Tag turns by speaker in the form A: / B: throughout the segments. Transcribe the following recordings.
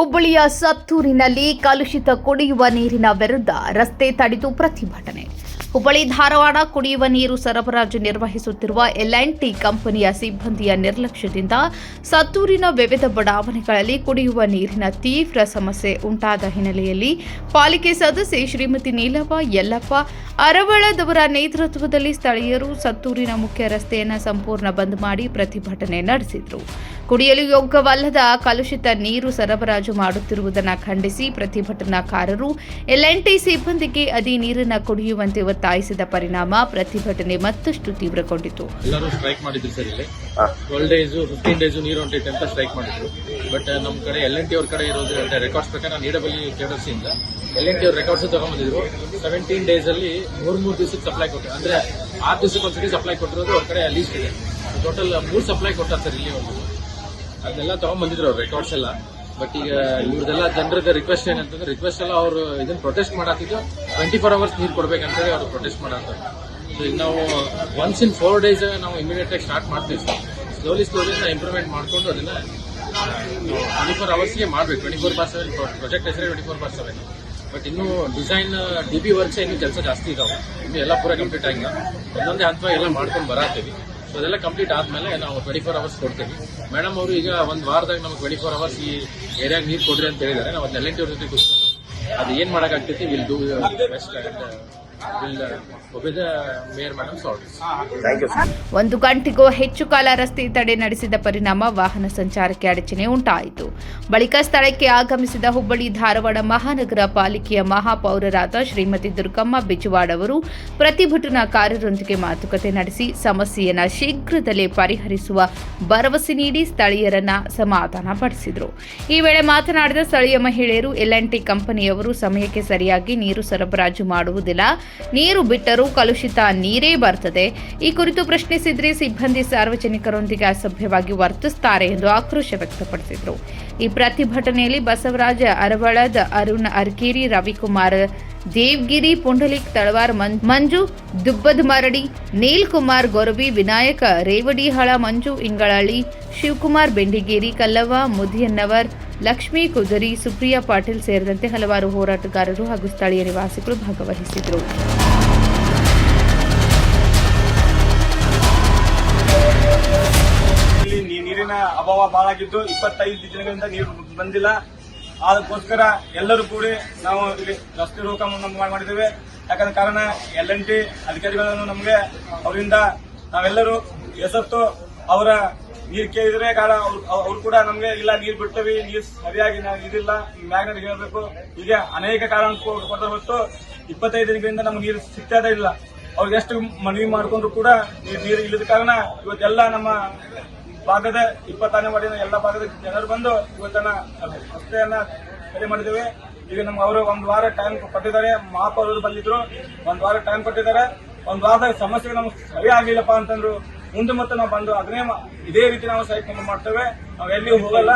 A: ಹುಬ್ಬಳ್ಳಿಯ ಸತ್ತೂರಿನಲ್ಲಿ ಕಲುಷಿತ ಕುಡಿಯುವ ನೀರಿನ ವಿರುದ್ಧ ರಸ್ತೆ ತಡೆದು ಪ್ರತಿಭಟನೆ. ಹುಬ್ಬಳ್ಳಿ ಧಾರವಾಡ ಕುಡಿಯುವ ನೀರು ಸರಬರಾಜು ನಿರ್ವಹಿಸುತ್ತಿರುವ L&T ಕಂಪನಿಯ ಸಿಬ್ಬಂದಿಯ ನಿರ್ಲಕ್ಷ್ಯದಿಂದ ಸತ್ತೂರಿನ ವಿವಿಧ ಬಡಾವಣೆಗಳಲ್ಲಿ ಕುಡಿಯುವ ನೀರಿನ ತೀವ್ರ ಸಮಸ್ಯೆ ಉಂಟಾದ ಹಿನ್ನೆಲೆಯಲ್ಲಿ ಪಾಲಿಕೆ ಸದಸ್ಯೆ ಶ್ರೀಮತಿ ನೀಲವ್ವ ಯಲ್ಲಪ್ಪ ಅರವಳದವರ ನೇತೃತ್ವದಲ್ಲಿ ಸ್ಥಳೀಯರು ಸತ್ತೂರಿನ ಮುಖ್ಯ ರಸ್ತೆಯನ್ನು ಸಂಪೂರ್ಣ ಬಂದ್ ಮಾಡಿ ಪ್ರತಿಭಟನೆ ನಡೆಸಿದರು. ಕುಡಿಯಲು ಯೋಗ್ಯವಲ್ಲದ ಕಲುಷಿತ ನೀರು ಸರಬರಾಜು ಮಾಡುತ್ತಿರುವುದನ್ನು ಖಂಡಿಸಿ ಪ್ರತಿಭಟನಾಕಾರರು L&T ಸಿಬ್ಬಂದಿಗೆ ಅದೇ ನೀರನ್ನು ಕುಡಿಯುವಂತೆ ಒತ್ತಾಯಿಸಿದ ಪರಿಣಾಮ ಪ್ರತಿಭಟನೆ ಮತ್ತಷ್ಟು ತೀವ್ರಗೊಂಡಿತು.
B: ಎಲ್ಲರೂ ಸ್ಟ್ರೈಕ್ ಮಾಡಿದ್ರು ಸರ್. ಇಲ್ಲಿ 12 ಡೇಸ್ 15 ಡೇಸ್ ನೀರು ಹೊಂಟೈತೆ ಅಂತ ಸ್ಟ್ರೈಕ್ ಮಾಡಿದ್ರು. ಬಟ್ ನಮ್ಮ ಕಡೆ L&T ಅವ್ರ ಕಡೆ ಇರೋದು ರೆಕಾರ್ಡ್ಸ್ ಪ್ರಕಾರ ನೀಡಬಲ್ಲಿ ಕೇಡರ್ಸ್ ಇಂದ L&T ಅವ್ರ ರೆಕಾರ್ಡ್ಸ್ ತಗೊಂಡ್ಬಂದಿದ್ರು. 17 ಡೇಸ್ ಅಲ್ಲಿ 3 ದಿವಸಕ್ಕೆ ಸಪ್ಲೈ ಕೊಟ್ಟರು. ಅಂದ್ರೆ 6 ದಿವಸಕ್ಕೆ ಒಂದ್ಸತಿ ಸಪ್ಲೈ ಕೊಟ್ಟಿರೋದು ಅವ್ರ ಕಡೆ ಲೀಸ್ಟ್ ಇದೆ. ಟೋಟಲ್ 3 ಸಪ್ಲೈ ಕೊಟ್ಟಾರ ಸರ್ ಇಲ್ಲಿ ಒಂದು. ಅದನ್ನೆಲ್ಲ ತಗೊಂಡ್ಬಂದಿದ್ರು ಅವ್ರ ರೆಕಾರ್ಡ್ಸ್ ಎಲ್ಲ. ಬಟ್ ಈಗ ಇವ್ರದೆಲ್ಲ ಜನರದ ರಿಕ್ವೆಸ್ಟ್ ಏನಂತಂದ್ರೆ ರಿಕ್ವೆಸ್ಟ್ ಎಲ್ಲ ಅವ್ರು ಇದನ್ನ ಪ್ರೊಟೆಸ್ಟ್ ಮಾಡತ್ತಿದ್ದು 24 ಅವರ್ಸ್ ನೀರು ಕೊಡ್ಬೇಕಂತೇಳಿ ಅವ್ರು ಪ್ರೊಟೆಸ್ಟ್ ಮಾಡತ್ತಾರೆ. ಸೊ ಈಗ ನಾವು ಒನ್ಸ್ ಇನ್ 4 ಡೇಸ್ ನಾವು ಇಮಿಡಿಯೇಟ್ ಆಗಿ ಸ್ಟಾರ್ಟ್ ಮಾಡ್ತೀವಿ ಸರ್. ಸ್ಲೋಲಿ ನಾವು ಇಂಪ್ರೂವ್ಮೆಂಟ್ ಮಾಡ್ಕೊಂಡು ಅದನ್ನ 24 ಅವರ್ಸ್ಗೆ ಮಾಡ್ಬೇಕು. 24/7 ಪ್ರಾಜೆಕ್ಟ್ ಹೆಸರೇ 24/7. ಬಟ್ ಇನ್ನು ಡಿಸೈನ್ DB ವರ್ಕ್ಸ್ ಇನ್ನು ಕೆಲಸ ಜಾಸ್ತಿ ಇದಾವೆ. ಇನ್ನು ಎಲ್ಲ ಪೂರ ಕಂಪ್ಲೀಟ್ ಆಗಿಲ್ಲ. ಒಂದೊಂದೇ ಹಂತ ಎಲ್ಲ ಮಾಡ್ಕೊಂಡು ಬರತ್ತೀವಿ. ಸೊ ಅದೆಲ್ಲ ಕಂಪ್ಲೀಟ್ ಆದ್ಮೇಲೆ ನಾವು 24 ಅವರ್ಸ್ ಕೊಡ್ತೀವಿ. ಮೇಡಮ್ ಅವರು ಈಗ ಒಂದು ವಾರದಾಗ ನಮ್ಗೆ 24 ಅವರ್ಸ್ ಈ ಏರಿಯಾಗ ನೀರು ಕೊಡ್ರಿ ಅಂತ ಹೇಳಿದ್ದಾರೆ. ನಾವು ಅದನ್ನ L&T ಅವ್ರ ಜೊತೆ ಕೂತ್ಕೊಂಡು ಅದು ಏನ್ ಮಾಡಕ್ಕಾಗ್ತೈತಿ will do best and will obey the mayor madam's orders.
C: Thank you.
A: 1 ಗಂಟೆಗೂ ಹೆಚ್ಚು ಕಾಲ ರಸ್ತೆ ತಡೆ ನಡೆಸಿದ ಪರಿಣಾಮ ವಾಹನ ಸಂಚಾರಕ್ಕೆ ಅಡಚಣೆ ಉಂಟಾಯಿತು. ಬಳಿಕ ಸ್ಥಳಕ್ಕೆ ಆಗಮಿಸಿದ ಹುಬ್ಬಳ್ಳಿ ಧಾರವಾಡ ಮಹಾನಗರ ಪಾಲಿಕೆಯ ಮಹಾಪೌರರಾದ ಶ್ರೀಮತಿ ದುರ್ಗಮ್ಮ ಬಿಜವಾಡ್ ಅವರು ಪ್ರತಿಭಟನಾಕಾರರೊಂದಿಗೆ ಮಾತುಕತೆ ನಡೆಸಿ ಸಮಸ್ಯೆಯನ್ನು ಶೀಘ್ರದಲ್ಲೇ ಪರಿಹರಿಸುವ ಭರವಸೆ ನೀಡಿ ಸ್ಥಳೀಯರನ್ನ ಸಮಾಧಾನಪಡಿಸಿದರು. ಈ ವೇಳೆ ಮಾತನಾಡಿದ ಸ್ಥಳೀಯ ಮಹಿಳೆಯರು L&T ಕಂಪನಿಯವರು ಸಮಯಕ್ಕೆ ಸರಿಯಾಗಿ ನೀರು ಸರಬರಾಜು ಮಾಡುವುದಿಲ್ಲ, ನೀರು ಬಿಟ್ಟರೂ ಕಲುಷಿತ ನೀರೇ ಬರ್ತದೆ. ಈ ಕುರಿತು ಪ್ರಶ್ನಿಸಿದ್ರೆ ಸಿಬ್ಬಂದಿ ಸಾರ್ವಜನಿಕರೊಂದಿಗೆ ಅಸಭ್ಯವಾಗಿ ವರ್ತಿಸುತ್ತಾರೆ ಎಂದು ಆಕ್ರೋಶ ವ್ಯಕ್ತಪಡಿಸಿದರು. ಈ ಪ್ರತಿಭಟನೆಯಲ್ಲಿ ಬಸವರಾಜ ಅರವಳದ, ಅರುಣ್ ಅರ್ಕೇರಿ, ರವಿಕುಮಾರ್ ದೇವ್ಗಿರಿ, ಪುಂಡಲಿಕ್ ತಳವಾರ್, ಮಂಜು ದುಬ್ಬದ ಮರಡಿ, ನೀಲ್ ಕುಮಾರ್ ಗೊರವಿ, ವಿನಾಯಕ ರೇವಡಿಹಳ, ಮಂಜು ಇಂಗಳಳ್ಳಿ, ಶಿವಕುಮಾರ್ ಬೆಂಡಿಗೇರಿ, ಕಲ್ಲವ್ವ ಮುದಿಯನ್ನವರ್, ಲಕ್ಷ್ಮೀ ಕುದರಿ, ಸುಪ್ರಿಯಾ ಪಾಟೀಲ್ ಸೇರಿದಂತೆ ಹಲವಾರು ಹೋರಾಟಗಾರರು ಹಾಗೂ ಸ್ಥಳೀಯ ನಿವಾಸಿಗಳು ಭಾಗವಹಿಸಿದರು.
D: ನೀರಿನ ಅಭಾವ ಬಹಳಾಗಿದ್ದು 25 ದಿನಗಳಿಂದ ನೀರು ಬಂದಿಲ್ಲ. ಅದಕ್ಕೋಸ್ಕರ ಎಲ್ಲರೂ ಕೂಡಿ ನಾವು ಇಲ್ಲಿ ರಸ್ತೆ ರೋಕ ಮಾಡಿದ್ದೇವೆ. ಯಾಕಂದ್ರೆ ಕಾರಣ L&T ಅಧಿಕಾರಿಗಳನ್ನು ನಮಗೆ ಅವರಿಂದ ನಾವೆಲ್ಲರೂ ಎಸತ್ತು ಅವರ ನೀರು ಕೇಳಿದ್ರೆ ಕಾರಣ ಅವ್ರು ಕೂಡ ನಮ್ಗೆ ಇಲ್ಲ ನೀರು ಬಿಡ್ತೇವೆ, ನೀರು ಸರಿಯಾಗಿ ಇದಿಲ್ಲ, ಮ್ಯಾಗ್ನೆಟ್ ಹೇಳ್ಬೇಕು, ಹೀಗೆ ಅನೇಕ ಕಾರಣ ಕೊಡ್ತಾರೆ. ಹೊತ್ತು 25 ದಿನಗಳಿಂದ ನಮ್ಗೆ ನೀರು ಸಿಗ್ತಾ ಇಲ್ಲ. ಅವ್ರಿಗೆ ಎಷ್ಟು ಮನವಿ ಮಾಡ್ಕೊಂಡ್ರು ಕೂಡ ನೀರು ಇಲ್ಲದ ಕಾರಣ ಇವತ್ತೆಲ್ಲ ನಮ್ಮ ಭಾಗದ 26ನೇ ವಾರ್ಡಿನ ಎಲ್ಲ ಭಾಗದ ಜನರು ಬಂದು ಇವತ್ತನ್ನ ರಸ್ತೆಯನ್ನ ಸರಿ ಮಾಡಿದ್ದೇವೆ. ಈಗ ನಮ್ಗೆ ಅವರು 1 ವಾರ ಟೈಮ್ ಕೊಟ್ಟಿದ್ದಾರೆ. ಮಹಾಪೌರರು ಬಂದಿದ್ರು, 1 ವಾರ ಟೈಮ್ ಕೊಟ್ಟಿದ್ದಾರೆ. 1 ವಾರದಾಗ ಸಮಸ್ಯೆ ನಮ್ಗೆ ಸರಿ ಆಗಿಲ್ಲಪ್ಪ ಅಂತಂದ್ರು ಮುಂದೆ ಮತ್ತೆ ನಾವು ಬಂದು ಅದನ್ನೇ ಇದೇ ರೀತಿ ನಾವು ಸೈಕೊಂಡು ಮಾಡ್ತೇವೆ. ನಾವು ಎಲ್ಲಿ ಹೋಗಲ್ಲ.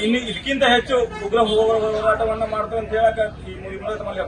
D: ಇನ್ನು ಇದಕ್ಕಿಂತ ಹೆಚ್ಚು ಉಗ್ರ ಹೋರಾಟವನ್ನ ಮಾಡ್ತೇವೆ ಅಂತ ಹೇಳಕ್ಕೆ ಈ ಮೂಲಕ ತಮ್ಮಲ್ಲಿ